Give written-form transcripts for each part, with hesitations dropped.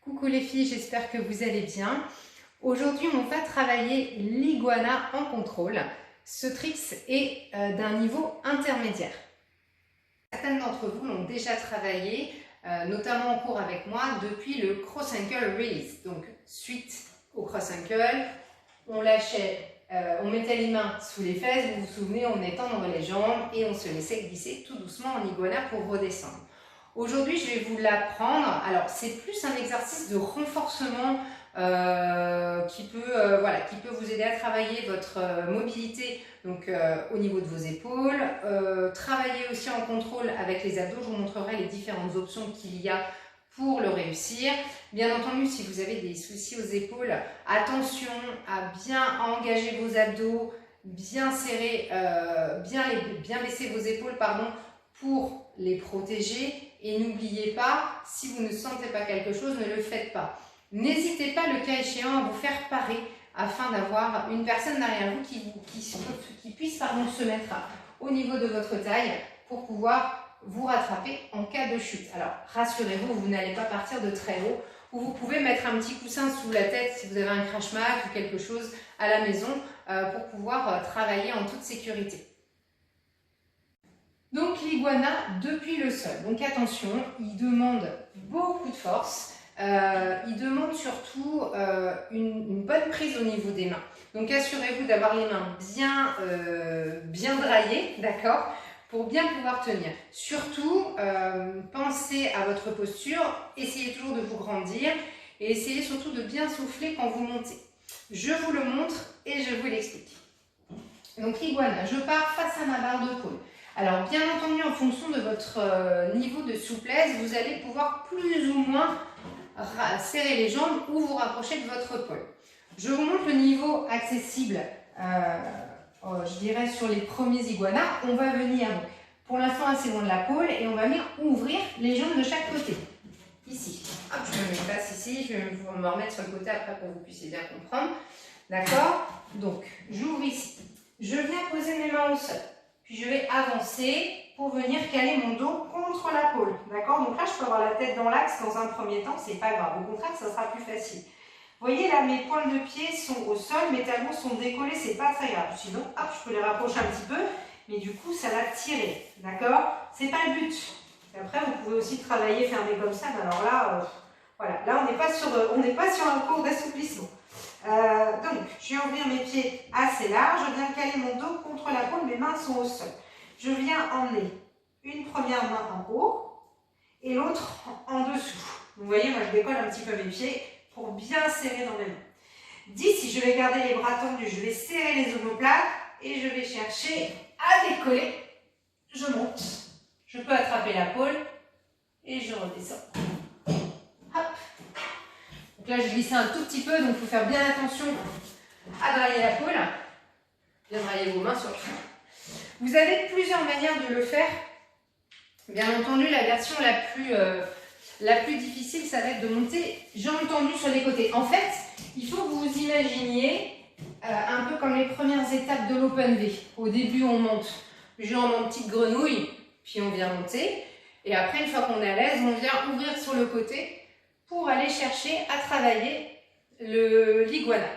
Coucou les filles, j'espère que vous allez bien. Aujourd'hui, on va travailler l'iguana en contrôle. Ce trick est d'un niveau intermédiaire. Certaines d'entre vous l'ont déjà travaillé, notamment en cours avec moi, depuis le cross ankle release. Donc, suite au cross ankle, on lâchait, on mettait les mains sous les fesses, vous vous souvenez, on étendait les jambes et on se laissait glisser tout doucement en iguana pour redescendre. Aujourd'hui, je vais vous l'apprendre. Alors, c'est plus un exercice de renforcement qui peut vous aider à travailler votre mobilité donc, au niveau de vos épaules. Travailler aussi en contrôle avec les abdos. Je vous montrerai les différentes options qu'il y a pour le réussir. Bien entendu, si vous avez des soucis aux épaules, attention à bien engager vos abdos, bien serrer, bien baisser vos épaules, pour les protéger. Et n'oubliez pas, si vous ne sentez pas quelque chose, ne le faites pas. N'hésitez pas, le cas échéant, à vous faire parer afin d'avoir une personne derrière vous qui puisse se mettre au niveau de votre taille pour pouvoir vous rattraper en cas de chute. Alors, rassurez-vous, vous n'allez pas partir de très haut, ou vous pouvez mettre un petit coussin sous la tête si vous avez un crash mat ou quelque chose à la maison pour pouvoir travailler en toute sécurité. Donc l'iguana depuis le sol. Donc attention, il demande beaucoup de force. Il demande surtout une bonne prise au niveau des mains. Donc assurez-vous d'avoir les mains bien draillées, d'accord, pour bien pouvoir tenir. Surtout, pensez à votre posture, essayez toujours de vous grandir et essayez surtout de bien souffler quand vous montez. Je vous le montre et je vous l'explique. Donc l'iguana, je pars face à ma barre de pôle. Alors bien entendu, en fonction de votre niveau de souplesse, vous allez pouvoir plus ou moins serrer les jambes ou vous rapprocher de votre pôle. Je vous montre le niveau accessible, je dirais sur les premiers iguanas. On va venir, pour l'instant assez loin de la pôle, et on va venir ouvrir les jambes de chaque côté. Ici, hop, je me mets place ici, je vais me remettre sur le côté après pour que vous puissiez bien comprendre. D'accord? Donc, j'ouvre ici. Je viens poser mes mains au sol. Puis je vais avancer pour venir caler mon dos contre la pôle. D'accord? Donc là, je peux avoir la tête dans l'axe dans un premier temps, c'est pas grave. Au contraire, ça sera plus facile. Vous voyez là, mes pointes de pied sont au sol, mes talons sont décollés, c'est pas très grave. Sinon, hop, je peux les rapprocher un petit peu, mais du coup, ça va tirer. D'accord? C'est pas le but. Et après, vous pouvez aussi travailler fermé comme ça, mais alors là, voilà. Là, on n'est pas sur un cours d'assouplissement. Donc, je viens ouvrir mes pieds assez larges, je viens caler mon dos contre la pôle, mes mains sont au sol. Je viens emmener une première main en haut et l'autre en dessous. Vous voyez, moi je décolle un petit peu mes pieds pour bien serrer dans mes mains. D'ici, je vais garder les bras tendus, je vais serrer les omoplates et je vais chercher à décoller. Je monte, je peux attraper la pôle et je redescends. Hop. Donc là, je glisse un tout petit peu, donc il faut faire bien attention à drailler la pôle. Bien drailler vos mains surtout. Vous avez plusieurs manières de le faire. Bien entendu, la version la plus difficile, ça va être de monter jambes tendues sur les côtés. En fait, il faut que vous vous imaginiez un peu comme les premières étapes de l'Open V. Au début, on monte jambes en petite grenouille, puis on vient monter. Et après, une fois qu'on est à l'aise, on vient ouvrir sur le côté pour aller chercher à travailler l'iguana.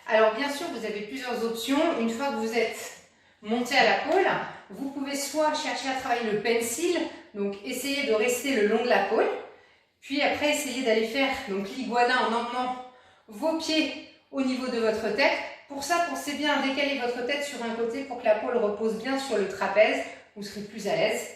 Alors bien sûr, vous avez plusieurs options. Une fois que vous êtes monté à la pôle, vous pouvez soit chercher à travailler le pencil, donc essayer de rester le long de la pôle, puis après essayer d'aller faire l'iguana en emmenant vos pieds au niveau de votre tête. Pour ça, pensez bien à décaler votre tête sur un côté pour que la pôle repose bien sur le trapèze, vous serez plus à l'aise.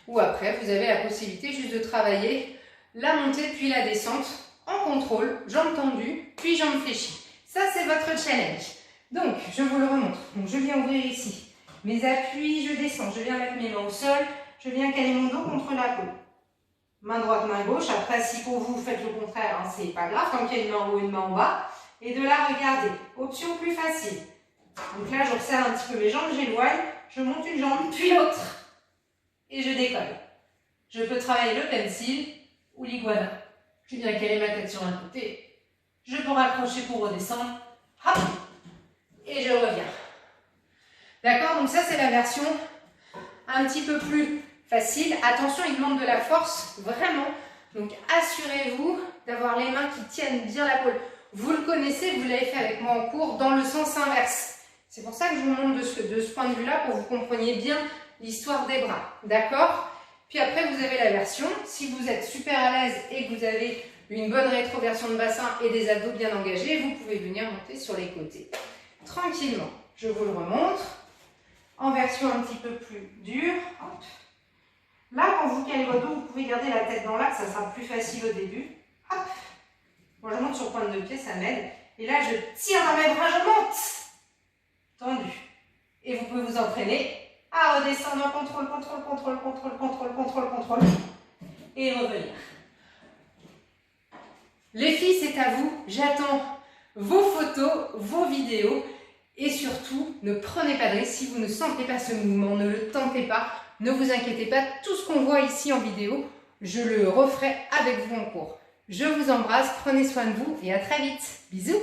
Ou après, vous avez la possibilité juste de travailler la montée puis la descente en contrôle, jambes tendues, puis jambes fléchies. Ça, c'est votre challenge. Donc, je vous le remontre. Donc, je viens ouvrir ici mes appuis, je descends, je viens mettre mes mains au sol, je viens caler mon dos contre la pôle. Main droite, main gauche. Après, si pour vous, vous faites le contraire, hein, c'est pas grave, tant qu'il y a une main en haut et une main en bas. Et de là, regardez, option plus facile. Donc là, je resserre un petit peu mes jambes, j'éloigne, je monte une jambe, puis l'autre. Et je décolle. Je peux travailler le pencil ou l'iguana. Je viens caler ma tête sur un côté. Je peux raccrocher pour redescendre. Hop. Et je reviens. D'accord? Donc ça, c'est la version un petit peu plus facile. Attention, il demande de la force, vraiment. Donc assurez-vous d'avoir les mains qui tiennent bien la pôle. Vous le connaissez, vous l'avez fait avec moi en cours, dans le sens inverse. C'est pour ça que je vous montre de ce point de vue-là, pour que vous compreniez bien l'histoire des bras. D'accord? Puis après, vous avez la version. Si vous êtes super à l'aise et que vous avez une bonne rétroversion de bassin et des abdos bien engagés, vous pouvez venir monter sur les côtés. Tranquillement, je vous le remontre. En version un petit peu plus dure. Hop. Là, quand vous calez votre dos, vous pouvez garder la tête dans l'axe, ça sera plus facile au début. Hop. Moi, je monte sur pointe de pied, ça m'aide. Et là, je tire dans mes bras, je monte. Tendu. Et vous pouvez vous entraîner à redescendre, contrôle, contrôle, contrôle, contrôle, contrôle, contrôle, contrôle. Et revenir. Les filles, c'est à vous. J'attends vos photos, vos vidéos. Et surtout, ne prenez pas de risque. Si vous ne sentez pas ce mouvement, ne le tentez pas. Ne vous inquiétez pas. Tout ce qu'on voit ici en vidéo, je le referai avec vous en cours. Je vous embrasse, prenez soin de vous et à très vite. Bisous!